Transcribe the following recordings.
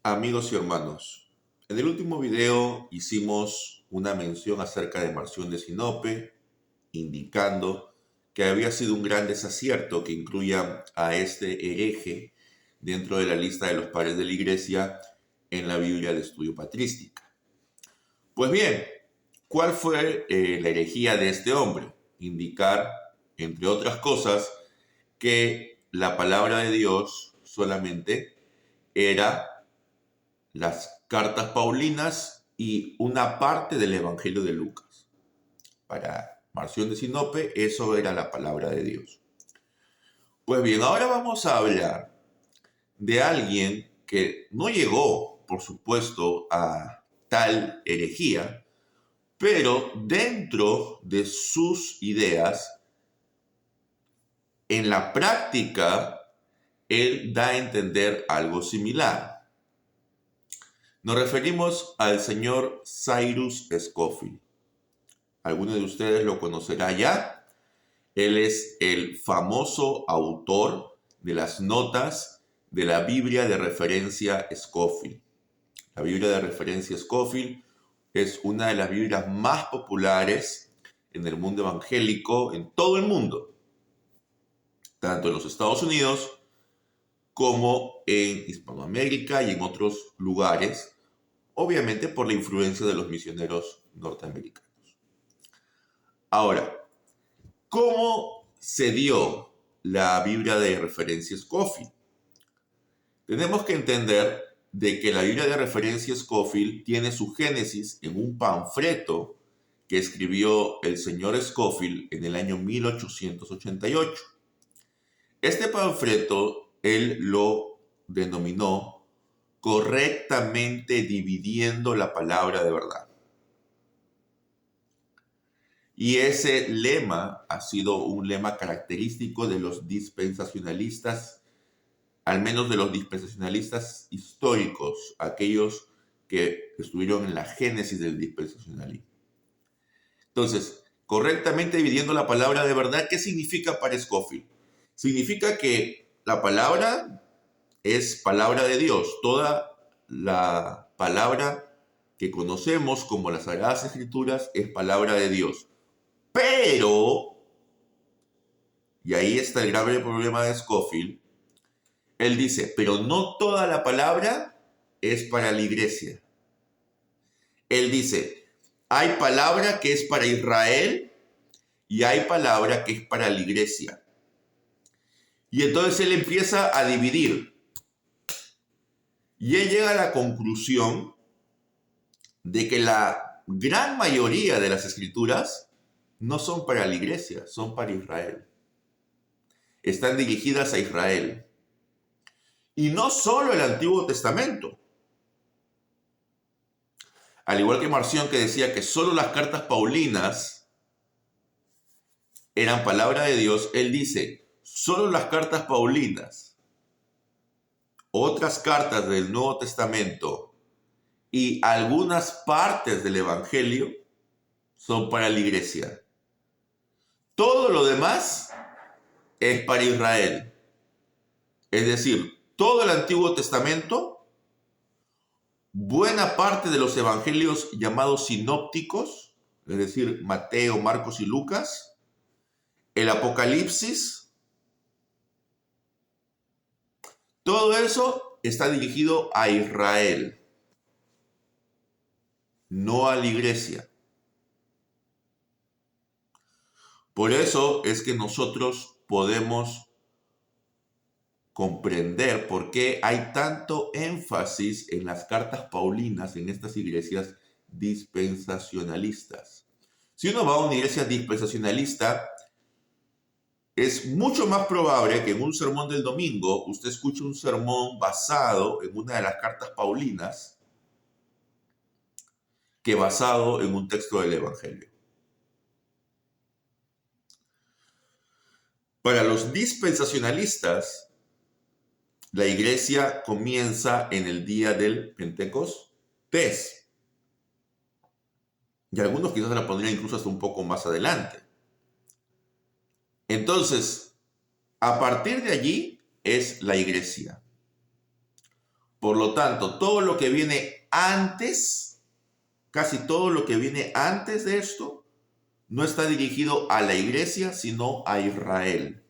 Amigos y hermanos, en el último video hicimos una mención acerca de Marción de Sinope, indicando que había sido un gran desacierto que incluya a este hereje dentro de la lista de los padres de la Iglesia en la Biblia de estudio patrística. Pues bien, ¿cuál fue la herejía de este hombre? Indicar, entre otras cosas, que la palabra de Dios solamente era las cartas paulinas y una parte del Evangelio de Lucas. Para Marción de Sinope, eso era la palabra de Dios. Pues bien, ahora vamos a hablar de alguien que no llegó, por supuesto, a tal herejía, pero dentro de sus ideas, en la práctica, él da a entender algo similar. Nos referimos al señor Cyrus Scofield. Alguno de ustedes lo conocerá ya. Él es el famoso autor de las notas de la Biblia de referencia Scofield. La Biblia de referencia Scofield es una de las Biblias más populares en el mundo evangélico, en todo el mundo, tanto en los Estados Unidos como en Hispanoamérica y en otros lugares, obviamente por la influencia de los misioneros norteamericanos. Ahora, ¿cómo se dio la Biblia de referencia Scofield? Tenemos que entender de que la Biblia de referencia Scofield tiene su génesis en un panfleto que escribió el señor Scofield en el año 1888. Este panfleto él lo denominó correctamente dividiendo la palabra de verdad. Y ese lema ha sido un lema característico de los dispensacionalistas, al menos de los dispensacionalistas históricos, aquellos que estuvieron en la génesis del dispensacionalismo. Entonces, correctamente dividiendo la palabra de verdad, ¿qué significa para Scofield? Significa que la palabra es palabra de Dios. Toda la palabra que conocemos como las Sagradas Escrituras es palabra de Dios. Pero, y ahí está el grave problema de Scofield, él dice, pero no toda la palabra es para la iglesia. Él dice, hay palabra que es para Israel y hay palabra que es para la iglesia. Y entonces él empieza a dividir. Y él llega a la conclusión de que la gran mayoría de las escrituras no son para la iglesia, son para Israel. Están dirigidas a Israel. Y no solo el Antiguo Testamento. Al igual que Marción, que decía que solo las cartas paulinas eran palabra de Dios, él dice, solo las cartas paulinas, otras cartas del Nuevo Testamento y algunas partes del Evangelio son para la iglesia. Todo lo demás es para Israel. Es decir, todo el Antiguo Testamento, buena parte de los evangelios llamados sinópticos, es decir, Mateo, Marcos y Lucas, el Apocalipsis, todo eso está dirigido a Israel, no a la iglesia. Por eso es que nosotros podemos comprender por qué hay tanto énfasis en las cartas paulinas en estas iglesias dispensacionalistas. Si uno va a una iglesia dispensacionalista, es mucho más probable que en un sermón del domingo usted escuche un sermón basado en una de las cartas paulinas que basado en un texto del Evangelio. Para los dispensacionalistas, la iglesia comienza en el día del Pentecostés. Y algunos quizás la pondrían incluso hasta un poco más adelante. Entonces, a partir de allí es la iglesia. Por lo tanto, todo lo que viene antes, casi todo lo que viene antes de esto, no está dirigido a la iglesia, sino a Israel.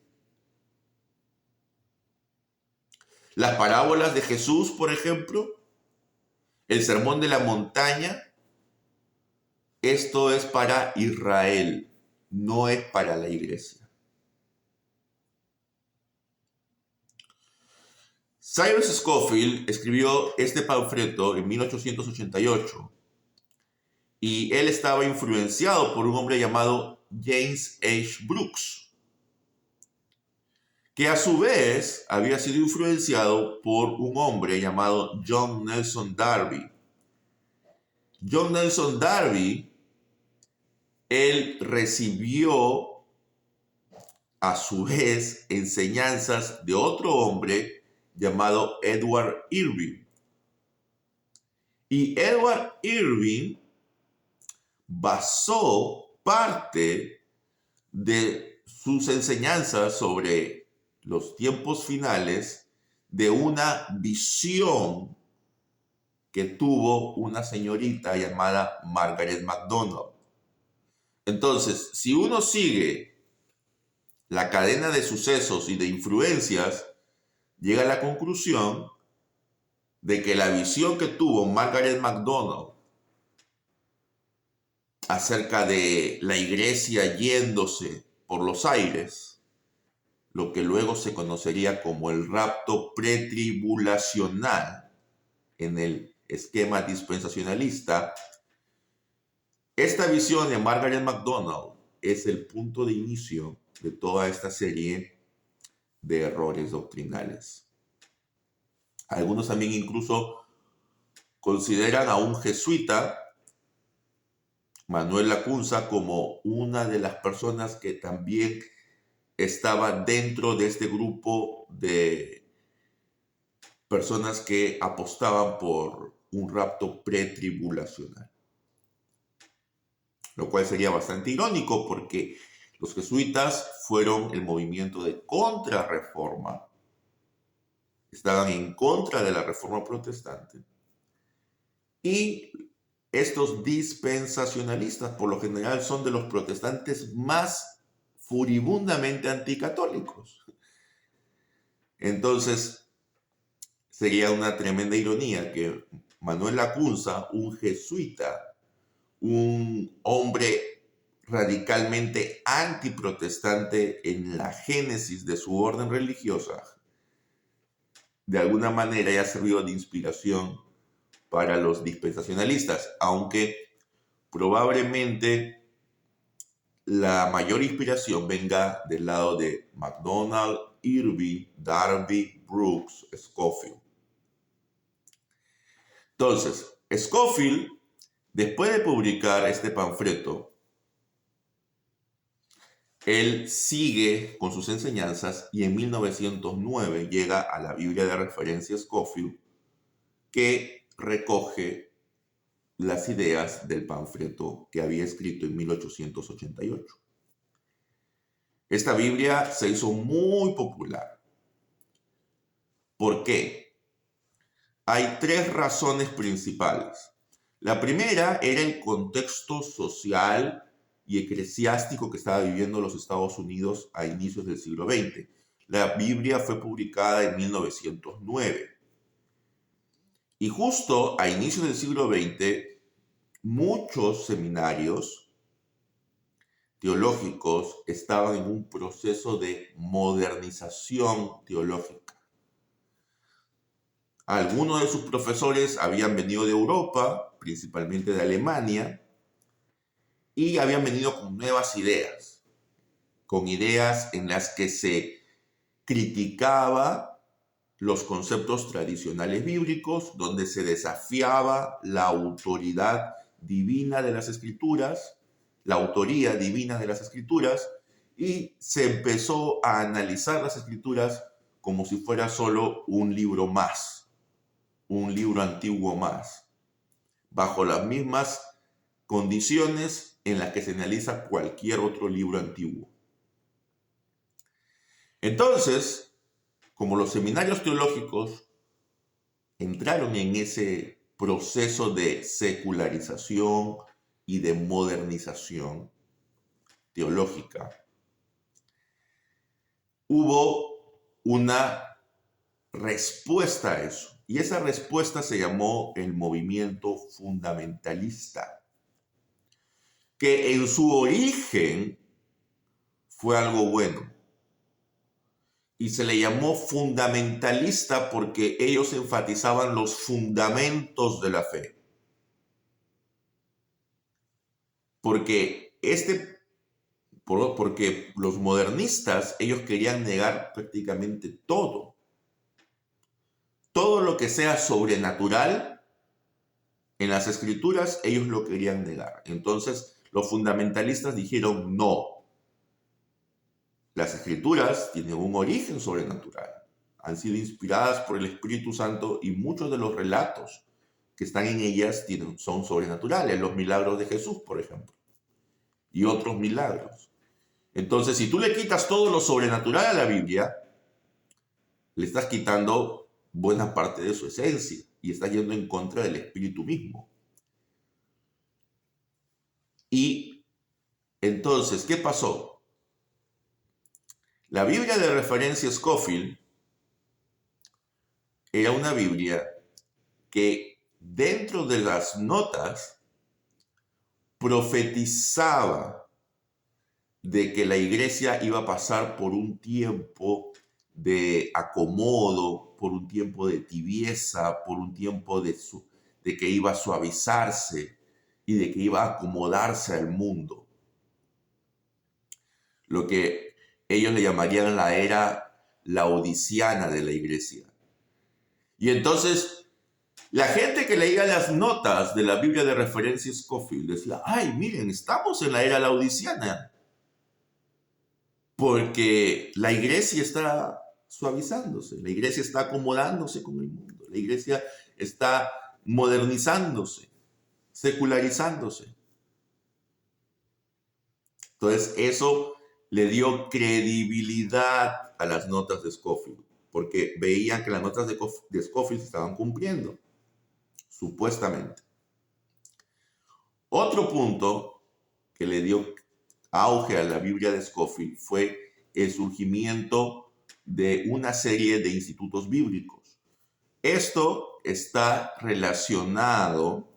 Las parábolas de Jesús, por ejemplo, el sermón de la montaña, esto es para Israel, no es para la iglesia. Cyrus Scofield escribió este panfleto en 1888 y él estaba influenciado por un hombre llamado James H. Brooks, que a su vez había sido influenciado por un hombre llamado John Nelson Darby. John Nelson Darby, él recibió a su vez enseñanzas de otro hombre llamado Edward Irving. Y Edward Irving basó parte de sus enseñanzas sobre los tiempos finales de una visión que tuvo una señorita llamada Margaret MacDonald. Entonces, si uno sigue la cadena de sucesos y de influencias, llega a la conclusión de que la visión que tuvo Margaret MacDonald acerca de la iglesia yéndose por los aires, lo que luego se conocería como el rapto pretribulacional en el esquema dispensacionalista, esta visión de Margaret MacDonald es el punto de inicio de toda esta serie de errores doctrinales. Algunos también incluso consideran a un jesuita, Manuel Lacunza, como una de las personas que también estaba dentro de este grupo de personas que apostaban por un rapto pretribulacional. Lo cual sería bastante irónico porque los jesuitas fueron el movimiento de contrarreforma, estaban en contra de la reforma protestante, y estos dispensacionalistas por lo general son de los protestantes más furibundamente anticatólicos. Entonces sería una tremenda ironía que Manuel Lacunza, un jesuita, un hombre radicalmente antiprotestante en la génesis de su orden religiosa, de alguna manera haya servido de inspiración para los dispensacionalistas, aunque probablemente la mayor inspiración venga del lado de MacDonald, Irving, Darby, Brooks, Scofield. Entonces, Scofield, después de publicar este panfleto, él sigue con sus enseñanzas y en 1909 llega a la Biblia de referencia Scofield, que recoge las ideas del panfleto que había escrito en 1888. Esta Biblia se hizo muy popular. ¿Por qué? Hay tres razones principales. La primera era el contexto social y eclesiástico que estaba viviendo los Estados Unidos a inicios del siglo XX. La Biblia fue publicada en 1909. Y justo a inicios del siglo XX, muchos seminarios teológicos estaban en un proceso de modernización teológica. Algunos de sus profesores habían venido de Europa, principalmente de Alemania, y habían venido con nuevas ideas, con ideas en las que se criticaba los conceptos tradicionales bíblicos, donde se desafiaba la autoridad divina de las Escrituras, la autoría divina de las Escrituras, y se empezó a analizar las Escrituras como si fuera solo un libro más, un libro antiguo más, bajo las mismas condiciones en las que se analiza cualquier otro libro antiguo. Entonces, como los seminarios teológicos entraron en ese proceso de secularización y de modernización teológica, hubo una respuesta a eso. Y esa respuesta se llamó el movimiento fundamentalista, que en su origen fue algo bueno. Y se le llamó fundamentalista porque ellos enfatizaban los fundamentos de la fe. Porque los modernistas, ellos querían negar prácticamente todo. Todo lo que sea sobrenatural en las escrituras, ellos lo querían negar. Entonces, los fundamentalistas dijeron no. Las escrituras tienen un origen sobrenatural. Han sido inspiradas por el Espíritu Santo y muchos de los relatos que están en ellas son sobrenaturales. Los milagros de Jesús, por ejemplo, y otros milagros. Entonces, si tú le quitas todo lo sobrenatural a la Biblia, le estás quitando buena parte de su esencia y estás yendo en contra del Espíritu mismo. Y entonces, ¿qué pasó? La Biblia de referencia Scofield era una Biblia que dentro de las notas profetizaba de que la iglesia iba a pasar por un tiempo de acomodo, por un tiempo de tibieza, por un tiempo de que iba a suavizarse y de que iba a acomodarse al mundo. Lo que ellos le llamarían la era laodiciana de la iglesia. Y entonces, la gente que leía las notas de la Biblia de referencia Scofield decía, ay, miren, estamos en la era laodiciana, porque la iglesia está suavizándose, la iglesia está acomodándose con el mundo, la iglesia está modernizándose, secularizándose. Entonces, eso le dio credibilidad a las notas de Scofield, porque veían que las notas de Scofield se estaban cumpliendo, supuestamente. Otro punto que le dio auge a la Biblia de Scofield fue el surgimiento de una serie de institutos bíblicos. Esto está relacionado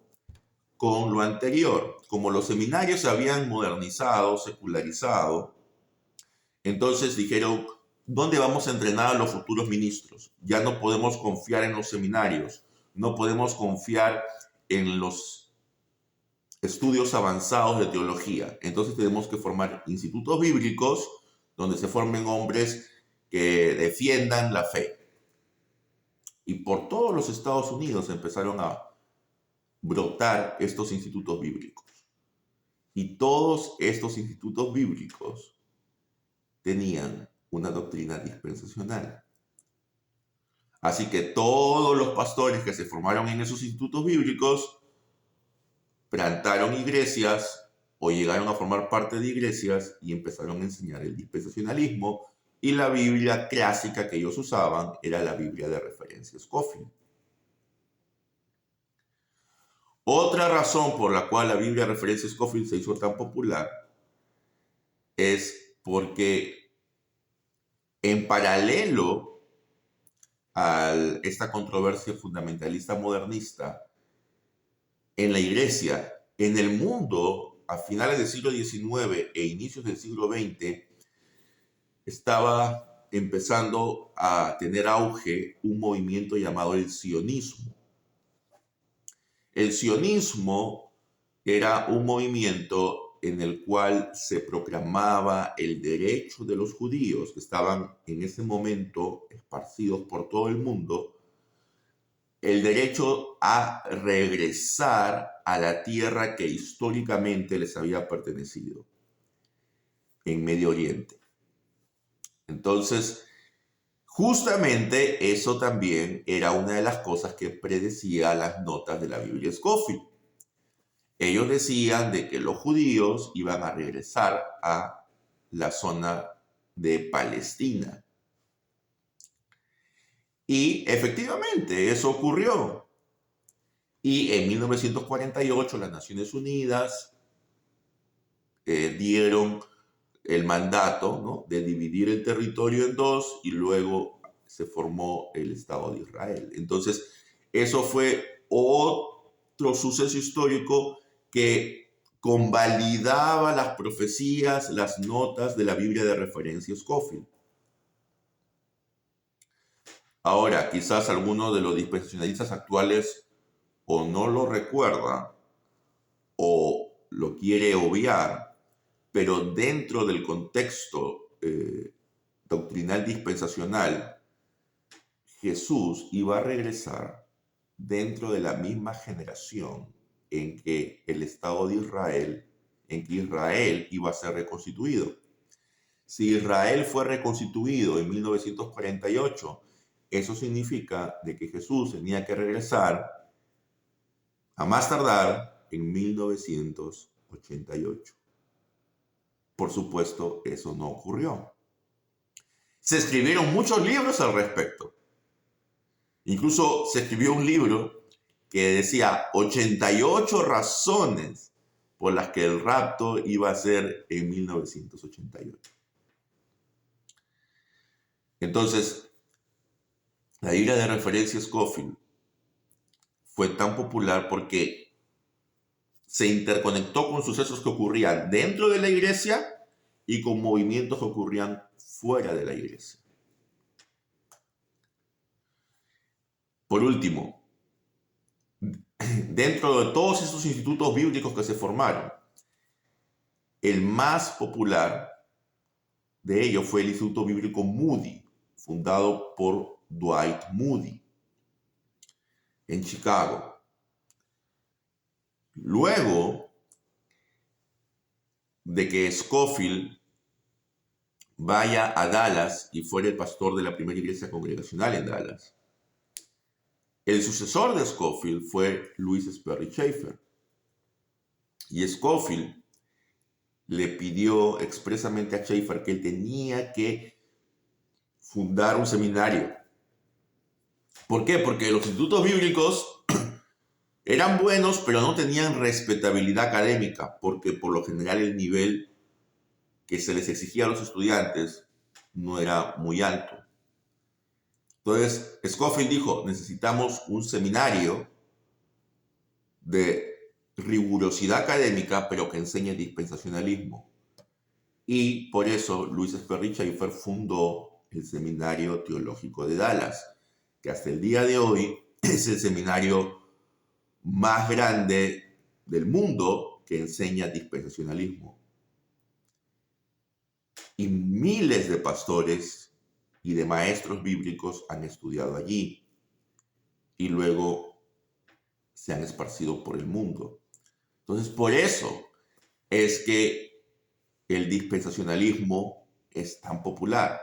con lo anterior. Como los seminarios se habían modernizado, secularizado, entonces dijeron, ¿dónde vamos a entrenar a los futuros ministros? Ya no podemos confiar en los seminarios, no podemos confiar en los estudios avanzados de teología. Entonces tenemos que formar institutos bíblicos donde se formen hombres que defiendan la fe. Y por todos los Estados Unidos empezaron a brotar estos institutos bíblicos. Y todos estos institutos bíblicos tenían una doctrina dispensacional. Así que todos los pastores que se formaron en esos institutos bíblicos plantaron iglesias o llegaron a formar parte de iglesias y empezaron a enseñar el dispensacionalismo, y la Biblia clásica que ellos usaban era la Biblia de referencia Scofield. Otra razón por la cual la Biblia de referencia Scofield se hizo tan popular es porque en paralelo a esta controversia fundamentalista modernista, en la iglesia, en el mundo, a finales del siglo XIX e inicios del siglo XX, estaba empezando a tener auge un movimiento llamado el sionismo. El sionismo era un movimiento en el cual se proclamaba el derecho de los judíos que estaban en ese momento esparcidos por todo el mundo, el derecho a regresar a la tierra que históricamente les había pertenecido en Medio Oriente. Entonces, justamente eso también era una de las cosas que predecía las notas de la Biblia Scofield. Ellos decían de que los judíos iban a regresar a la zona de Palestina. Y efectivamente, eso ocurrió. Y en 1948 las Naciones Unidas dieron el mandato, ¿no?, de dividir el territorio en dos y luego se formó el Estado de Israel. Entonces, eso fue otro suceso histórico que convalidaba las profecías, las notas de la Biblia de referencia Scofield. Ahora, quizás alguno de los dispensacionalistas actuales o no lo recuerda o lo quiere obviar, pero dentro del contexto doctrinal dispensacional, Jesús iba a regresar dentro de la misma generación en que el Estado de Israel, en que Israel iba a ser reconstituido. Si Israel fue reconstituido en 1948, eso significa de que Jesús tenía que regresar a más tardar en 1988. Por supuesto, eso no ocurrió. Se escribieron muchos libros al respecto. Incluso se escribió un libro que decía 88 razones por las que el rapto iba a ser en 1988. Entonces, la Biblia de referencia Scofield fue tan popular porque se interconectó con sucesos que ocurrían dentro de la iglesia y con movimientos que ocurrían fuera de la iglesia. Por último, dentro de todos esos institutos bíblicos que se formaron, el más popular de ellos fue el Instituto Bíblico Moody, fundado por Dwight Moody en Chicago. Luego de que Scofield vaya a Dallas y fuera el pastor de la primera iglesia congregacional en Dallas, el sucesor de Scofield fue Louis Sperry Chafer. Y Scofield le pidió expresamente a Chafer que él tenía que fundar un seminario. ¿Por qué? Porque los institutos bíblicos eran buenos, pero no tenían respetabilidad académica, porque por lo general el nivel que se les exigía a los estudiantes no era muy alto. Entonces, Scofield dijo, necesitamos un seminario de rigurosidad académica, pero que enseñe dispensacionalismo. Y por eso Louis Sperry Chafer fundó el Seminario Teológico de Dallas, que hasta el día de hoy es el seminario más grande del mundo que enseña dispensacionalismo. Y miles de pastores y de maestros bíblicos han estudiado allí y luego se han esparcido por el mundo. Entonces, por eso es que el dispensacionalismo es tan popular.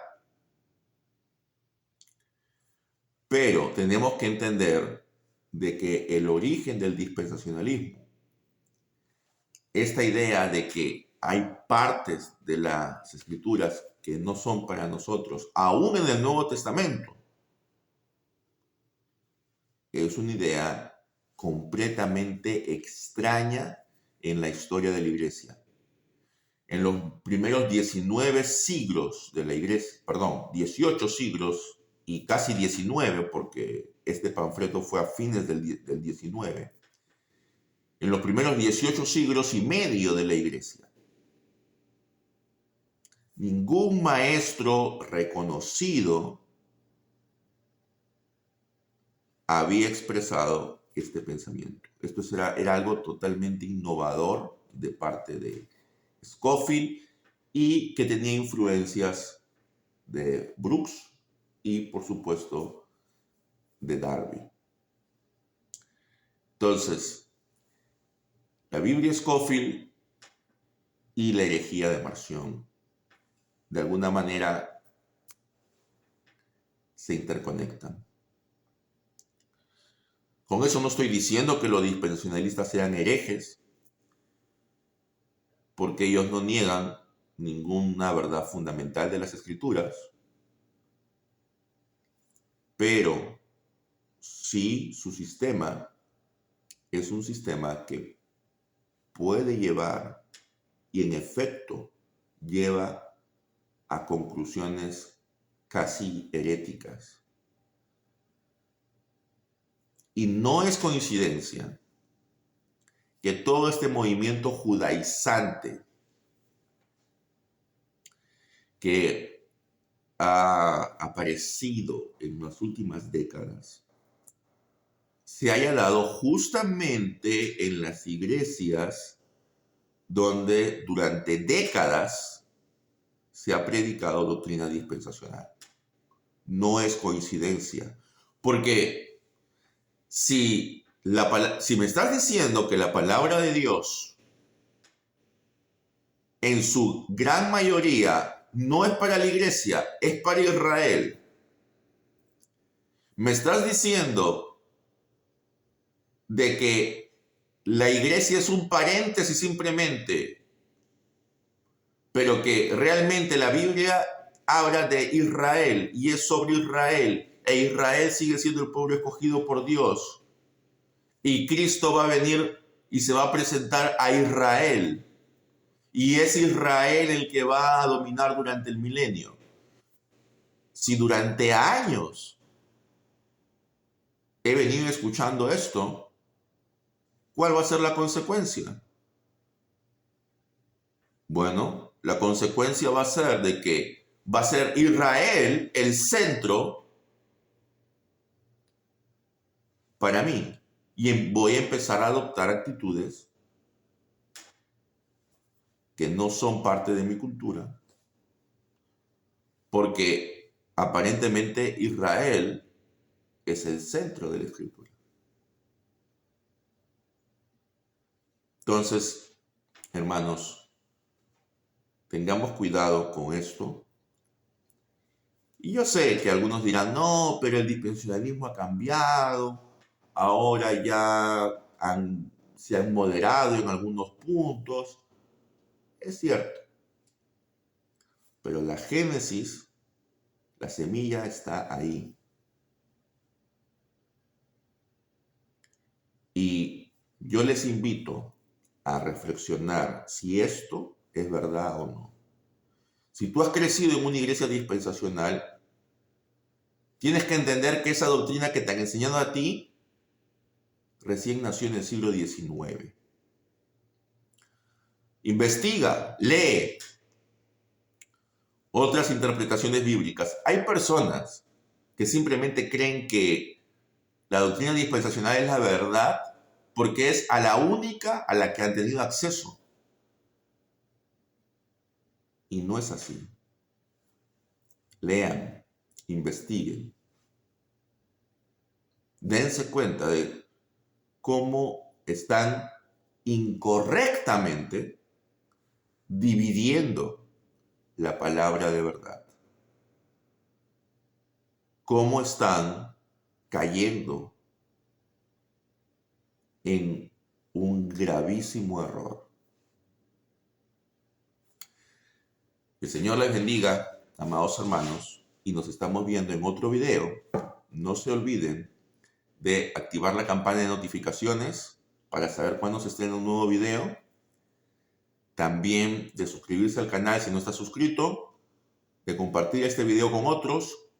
Pero tenemos que entender de que el origen del dispensacionalismo, esta idea de que hay partes de las escrituras que no son para nosotros, aún en el Nuevo Testamento, es una idea completamente extraña en la historia de la iglesia. En los primeros 19 siglos de la iglesia, 18 siglos y casi 19, porque este panfleto fue a fines del 19, en los primeros 18 siglos y medio de la iglesia, ningún maestro reconocido había expresado este pensamiento. Esto era algo totalmente innovador de parte de Scofield y que tenía influencias de Brooks y, por supuesto, de Darby. Entonces, la Biblia Scofield y la herejía de Marción, de alguna manera, se interconectan. Con eso no estoy diciendo que los dispensacionalistas sean herejes, porque ellos no niegan ninguna verdad fundamental de las Escrituras. pero sí su sistema es un sistema que puede llevar, y en efecto lleva a conclusiones casi heréticas. Y no es coincidencia que todo este movimiento judaizante que ha aparecido en las últimas décadas se haya dado justamente en las iglesias donde durante décadas se ha predicado doctrina dispensacional. No es coincidencia, porque si me estás diciendo que la palabra de Dios en su gran mayoría no es para la iglesia, es para Israel, me estás diciendo de que la iglesia es un paréntesis simplemente, pero que realmente la Biblia habla de Israel y es sobre Israel, e Israel sigue siendo el pueblo escogido por Dios, y Cristo va a venir y se va a presentar a Israel, y es Israel el que va a dominar durante el milenio. Si durante años he venido escuchando esto, ¿cuál va a ser la consecuencia? Bueno, la consecuencia va a ser de que va a ser Israel el centro para mí. Y voy a empezar a adoptar actitudes que no son parte de mi cultura, porque aparentemente Israel es el centro de la escritura. Entonces, hermanos, tengamos cuidado con esto. Y yo sé que algunos dirán, no, pero el dispensacionalismo ha cambiado, ahora ya se han moderado en algunos puntos. Es cierto, pero la génesis, la semilla está ahí. Y yo les invito a reflexionar si esto es verdad o no. Si tú has crecido en una iglesia dispensacional, tienes que entender que esa doctrina que te han enseñado a ti recién nació en el siglo XIX. Investiga, lee otras interpretaciones bíblicas. Hay personas que simplemente creen que la doctrina dispensacional es la verdad porque es a la única a la que han tenido acceso. Y no es así. Lean, investiguen. Dense cuenta de cómo están incorrectamente dividiendo la palabra de verdad. Cómo están cayendo en un gravísimo error. El Señor les bendiga, amados hermanos, y nos estamos viendo en otro video. No se olviden de activar la campana de notificaciones para saber cuándo se estrena un nuevo video. También de suscribirse al canal si no estás suscrito, de compartir este video con otros,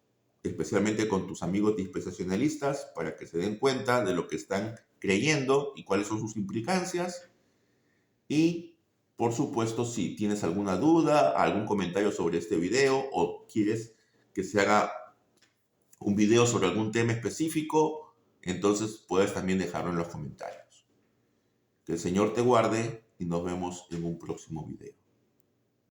especialmente con tus amigos dispensacionalistas, para que se den cuenta de lo que están creyendo y cuáles son sus implicancias. Y, por supuesto, si tienes alguna duda, algún comentario sobre este video o quieres que se haga un video sobre algún tema específico, entonces puedes también dejarlo en los comentarios. Que el Señor te guarde y nos vemos en un próximo video.